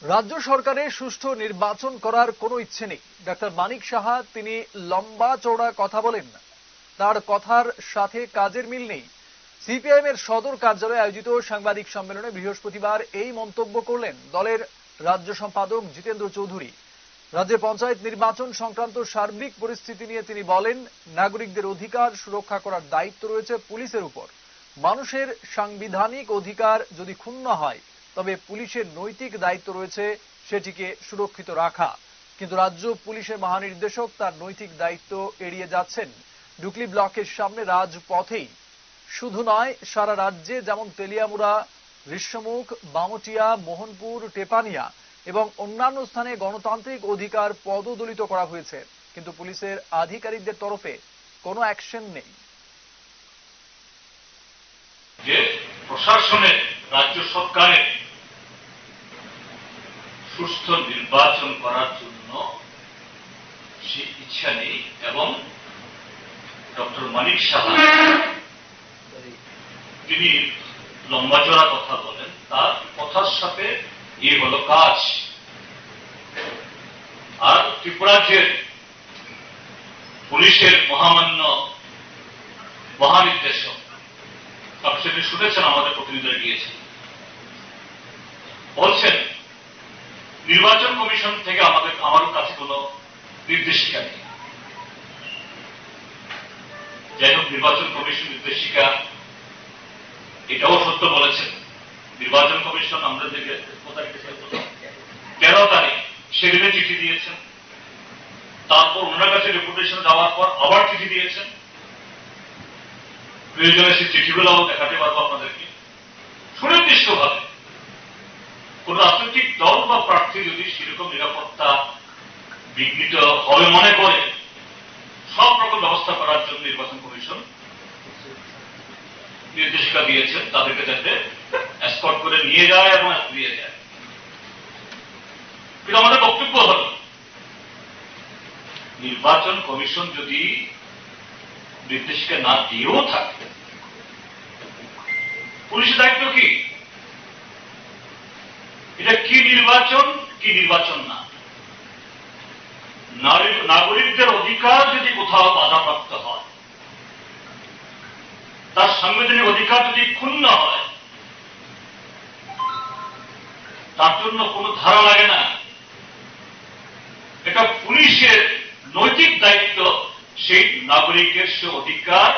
রাজ্য সরকারের সুষ্ঠু নির্বাচন করার কোনো ইচ্ছে নেই। ডাক্তার মানিক সাহা তিনি লম্বা চওড়া কথা বলেন, তার কথার সাথে কাজের মিল নেই। সিপিআইএম এর সদর কার্যালয়ে আয়োজিত সাংবাদিক সম্মেলনে বৃহস্পতিবার এই মন্তব্য করলেন দলের রাজ্য সম্পাদক জিতেন্দ্র চৌধুরী। রাজ্যে পঞ্চায়েত নির্বাচন সংক্রান্ত সার্বিক পরিস্থিতি নিয়ে তিনি বলেন, নাগরিকদের অধিকার সুরক্ষা করার দায়িত্ব রয়েছে পুলিশের উপর। মানুষের সাংবিধানিক অধিকার যদি ক্ষুণ্ণ হয় তবে পুলিশের নৈতিক দায়িত্ব রয়েছে সেটিকে সুরক্ষিত রাখা। কিন্তু রাজ্য পুলিশের মহানির্দেশক তার নৈতিক দায়িত্ব এড়িয়ে যাচ্ছেন। ডুকলি ব্লকের সামনে রাজপথেই শুধু নয়, সারা রাজ্যে যেমন তেলিয়ামুড়া, ঋষ্যমুখ, বামটিয়া, মোহনপুর, টেপানিয়া এবং অন্যান্য স্থানে গণতান্ত্রিক অধিকার পদদলিত করা হয়েছে, কিন্তু পুলিশের আধিকারিকদের তরফে কোনো অ্যাকশন নেই। যে প্রশাসনের, রাজ্য সরকারের সুস্থ নির্বাচন করার জন্য সে ইচ্ছা নেই এবং ডক্টর মানিক সাহা তিনি লম্বাচড়া কথা বলেন, তার কথার সাথে এই হলো কাজ। আর ত্রিপুরাজ্যের পুলিশের মহামান্য মহানির্দেশক, আপনি সেটি শুনেছেন, আমাদের প্রতিনিধিরা গিয়েছেন, বলছেন নির্বাচন কমিশন থেকে আমার কাছে কোন নির্দেশিকা নেই। যাই হোক, নির্বাচন কমিশন নির্দেশিকা এটাও সত্য বলেছেন। নির্বাচন কমিশন আমাদেরকে 13 তারিখ সেদিনে চিঠি দিয়েছেন, তারপর ওনার কাছে ডেপুটেশন যাওয়ার পর আবার চিঠি দিয়েছেন। প্রয়োজনে সেই চিঠিগুলোও দেখাতে পারবো আপনাদেরকে। সুনির্দিষ্টভাবে কোন রাজনৈতিক দল বা প্রার্থী যদি সেরকম নিরাপত্তা বিঘ্নিত হবে মনে করে, সব রকম ব্যবস্থা করার জন্য নির্বাচন কমিশন নির্দেশিকা দিয়েছেন, তাদেরকে যাতে এসকর্ট করে নিয়ে যায় এবং দিয়ে যায়। কিন্তু আমাদের বক্তব্য হল, নির্বাচন কমিশন যদি নির্দেশিকা না দিয়েও থাকে, পুলিশের দায়িত্ব কি? এটা কি নির্বাচন, কি নির্বাচন না? নাগরিকদের অধিকার যদি কোথাও বাধাপ্রাপ্ত হয়, তার সাংবিধানিক অধিকার যদি ক্ষুণ্ণ হয়, তার জন্য কোনো ধারা লাগে না। এটা পুলিশের নৈতিক দায়িত্ব সেই নাগরিকের সে অধিকার